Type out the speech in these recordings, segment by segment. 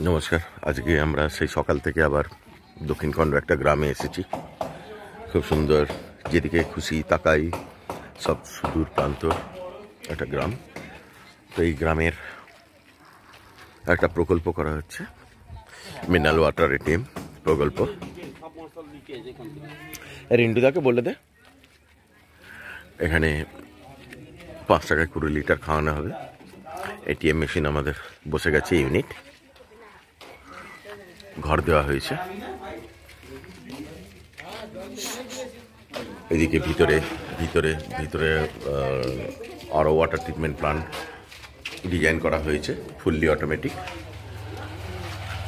নমস্কার। আজকে আমরা সেই সকাল থেকে আবার দক্ষিণখণ্ড একটা গ্রামে এসেছি। খুব সুন্দর, যেদিকে খুশি তাকাই সব সুদূর প্রান্ত একটা গ্রাম। তো এই গ্রামের একটা প্রকল্প করা হচ্ছে, মিনারেল ওয়াটার এটিএম প্রকল্প। রিন্টুদাকে বলে দে, এখানে 5 টাকায় 20 লিটার খাওয়ানো হবে। এটিএম মেশিন আমাদের বসে গেছে, ইউনিট ঘর দেওয়া হয়েছে। এদিকে ভিতরে ভিতরে ভিতরে আরও ওয়াটার ট্রিটমেন্ট প্লান্ট ডিজাইন করা হয়েছে, ফুললি অটোমেটিক।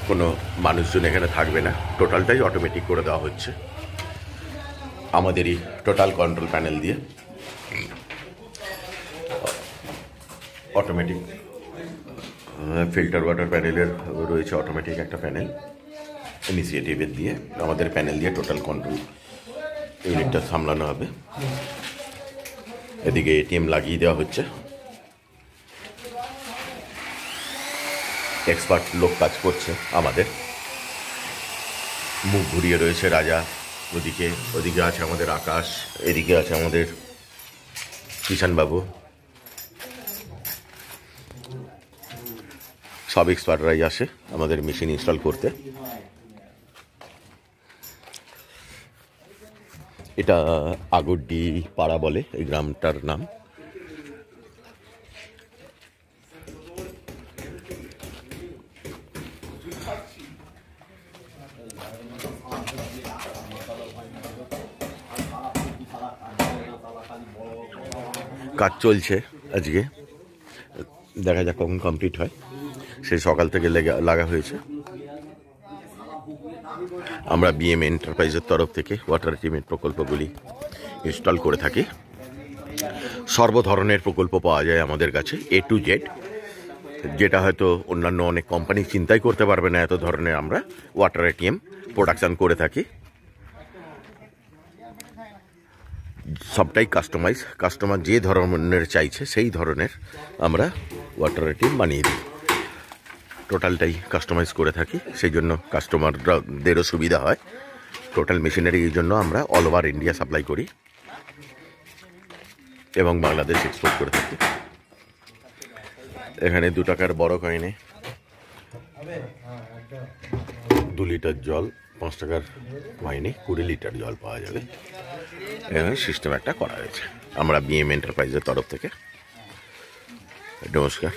কোনো মানুষজন এখানে থাকবে না, টোটালটাই অটোমেটিক করে দেওয়া হচ্ছে আমাদেরই টোটাল কন্ট্রোল প্যানেল দিয়ে। অটোমেটিক ফিল্টার ওয়াটার প্যানেলের রয়েছে অটোমেটিক একটা প্যানেল, ইনিশিয়েটিভের দিয়ে আমাদের প্যানেল দিয়ে টোটাল কন্ট্রোল ইউনিটটা সামলানো হবে। এদিকে এটিএম লাগিয়ে দেওয়া হচ্ছে, এক্সপার্ট লোক কাজ করছে আমাদের। মুখ ঘুরিয়ে রয়েছে রাজা, ওদিকে আছে আমাদের আকাশ, এদিকে আছে আমাদের কিষানবাবু। সব এক্সপার্টরাই আসে আমাদের মেশিন ইনস্টল করতে। এটা আগড্ডি পাড়া বলে এই গ্রামটার নাম। কাজ চলছে আজকে, দেখা যাক কখন কমপ্লিট হয়। সেই সকাল থেকে লাগা হয়েছে। আমরা বিএম এন্টারপ্রাইজের তরফ থেকে ওয়াটার ট্রিটমেন্ট প্রকল্পগুলি ইনস্টল করে থাকি। সর্ব ধরনের প্রকল্প পাওয়া যায় আমাদের কাছে, A to Z, যেটা হয়তো অন্যান্য অনেক কোম্পানি চিন্তাই করতে পারবে না। এত ধরনের আমরা ওয়াটার এটিএম প্রোডাকশান করে থাকি। সবটাই কাস্টমাইজ, কাস্টমার যে ধরনের চাইছে সেই ধরনের আমরা ওয়াটার এটিএম বানিয়ে দিই। টোটালটাই কাস্টমাইজ করে থাকি, সেই জন্য কাস্টমারদেরও সুবিধা হয়। টোটাল মেশিনারি এই জন্য আমরা অল ওভার ইন্ডিয়া সাপ্লাই করি এবং বাংলাদেশ এক্সপোর্ট করে থাকি। এখানে 2 টাকার বড় কয়েনে 2 লিটার জল, 5 টাকার কয়েনে 20 লিটার জল পাওয়া যাবে। এখানে সিস্টেম একটা করা হয়েছে আমরা বিএম এন্টারপ্রাইজের তরফ থেকে। নমস্কার।